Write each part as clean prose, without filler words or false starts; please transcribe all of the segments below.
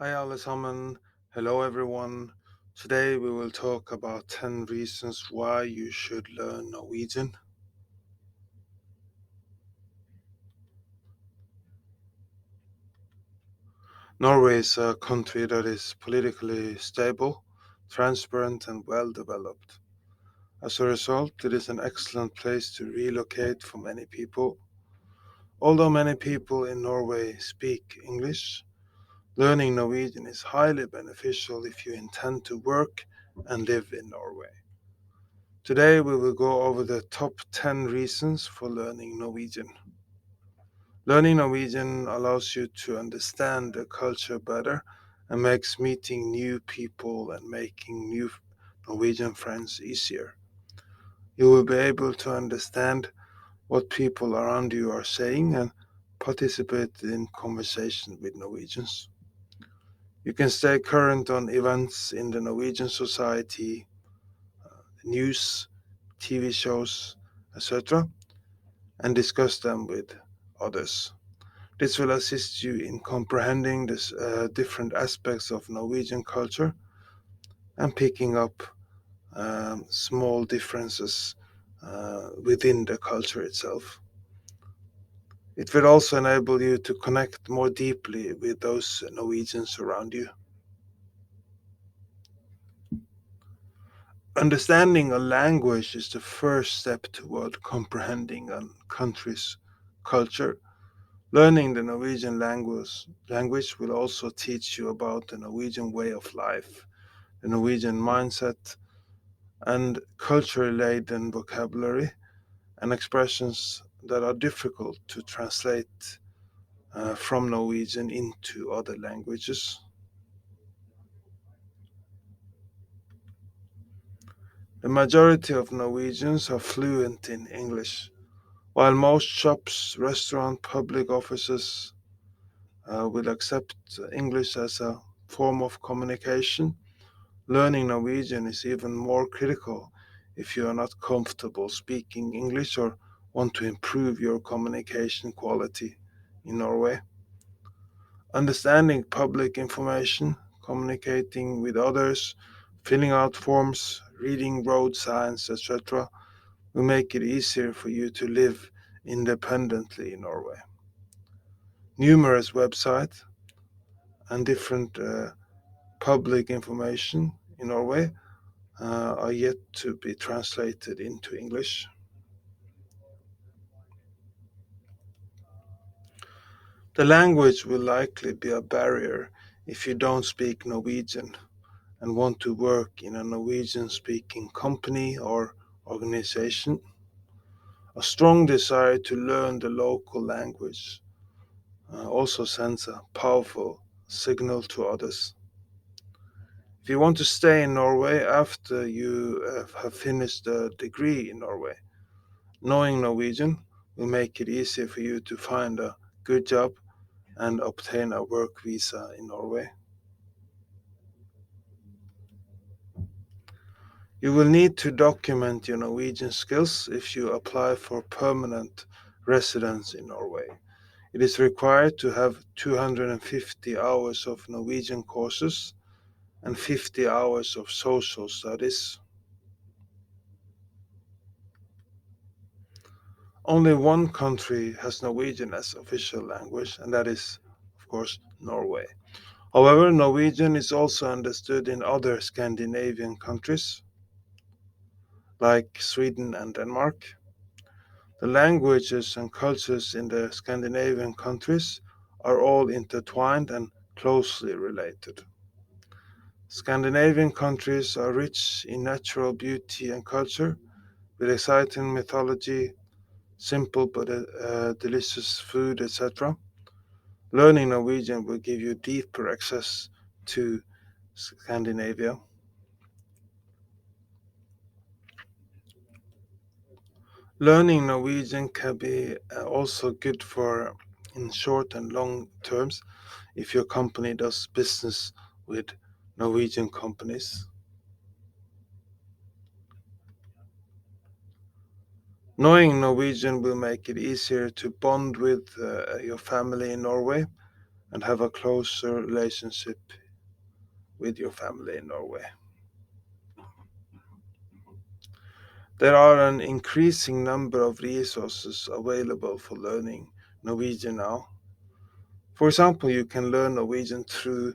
Hi, allesammans. Hello, everyone. Today we will talk about 10 reasons why you should learn Norwegian. Norway is a country that is politically stable, transparent, and well developed. As a result, it is an excellent place to relocate for many people. Although many people in Norway speak English, learning Norwegian is highly beneficial if you intend to work and live in Norway. Today we will go over the top 10 reasons for learning Norwegian. Learning Norwegian allows you to understand the culture better and makes meeting new people and making new Norwegian friends easier. You will be able to understand what people around you are saying and participate in conversation with Norwegians. You can stay current on events in the Norwegian society, news, TV shows, etc., and discuss them with others. This will assist you in comprehending the different aspects of Norwegian culture and picking up small differences within the culture itself. It will also enable you to connect more deeply with those Norwegians around you. Understanding a language is the first step toward comprehending a country's culture. Learning the Norwegian language will also teach you about the Norwegian way of life, the Norwegian mindset, and culturally laden vocabulary and expressions that are difficult to translate from Norwegian into other languages. The majority of Norwegians are fluent in English, while most shops, restaurants, public offices will accept English as a form of communication. Learning Norwegian is even more critical if you are not comfortable speaking English or want to improve your communication quality in Norway. Understanding public information, communicating with others, filling out forms, reading road signs, etc., will make it easier for you to live independently in Norway. Numerous websites and different public information in Norway are yet to be translated into English. The language will likely be a barrier if you don't speak Norwegian and want to work in a Norwegian speaking company or organization. A strong desire to learn the local language also sends a powerful signal to others. If you want to stay in Norway after you have finished a degree in Norway, knowing Norwegian will make it easier for you to find a good job and obtain a work visa in Norway. You will need to document your Norwegian skills if you apply for permanent residence in Norway. It is required to have 250 hours of Norwegian courses and 50 hours of social studies. Only one country has Norwegian as official language, and that is, of course, Norway. However, Norwegian is also understood in other Scandinavian countries like Sweden and Denmark. The languages and cultures in the Scandinavian countries are all intertwined and closely related. Scandinavian countries are rich in natural beauty and culture, with exciting mythology, simple but delicious food, etc. Learning Norwegian will give you deeper access to Scandinavia. Learning Norwegian can be also good for in short and long terms if your company does business with Norwegian companies. Knowing Norwegian will make it easier to bond with your family in Norway and have a closer relationship with your family in Norway. There are an increasing number of resources available for learning Norwegian now. For example, you can learn Norwegian through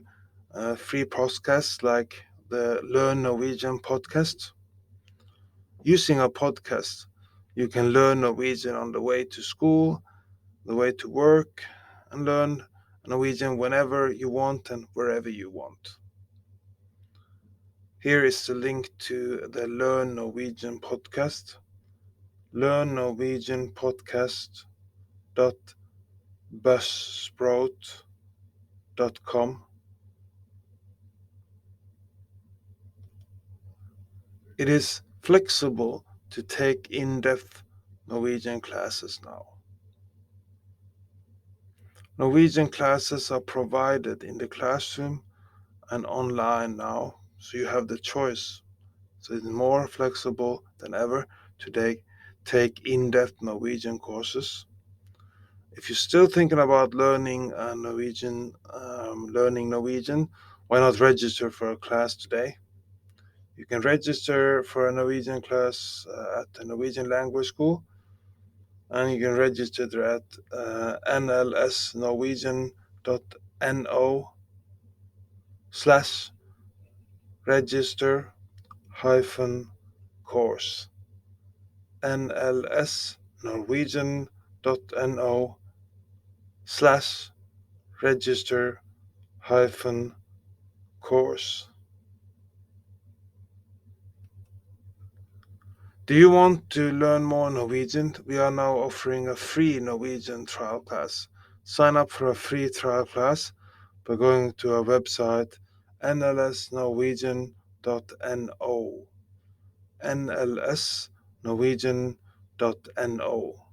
free podcasts like the Learn Norwegian podcast. Using a podcast, you can learn Norwegian on the way to school, the way to work, and learn Norwegian whenever you want and wherever you want. Here is the link to the Learn Norwegian podcast. Learn Norwegian podcast.buzzsprout.com. It is flexible to take in-depth Norwegian classes now. Norwegian classes are provided in the classroom and online now, so you have the choice. So it's more flexible than ever to take in-depth Norwegian courses. If you're still thinking about learning Norwegian, why not register for a class today? You can register for a Norwegian class at the Norwegian Language School, and you can register there at nlsnorwegian.no/register-course. nlsnorwegian.no/register-course. Do you want to learn more Norwegian? We are now offering a free Norwegian trial class. Sign up for a free trial class by going to our website nlsnorwegian.no. nlsnorwegian.no.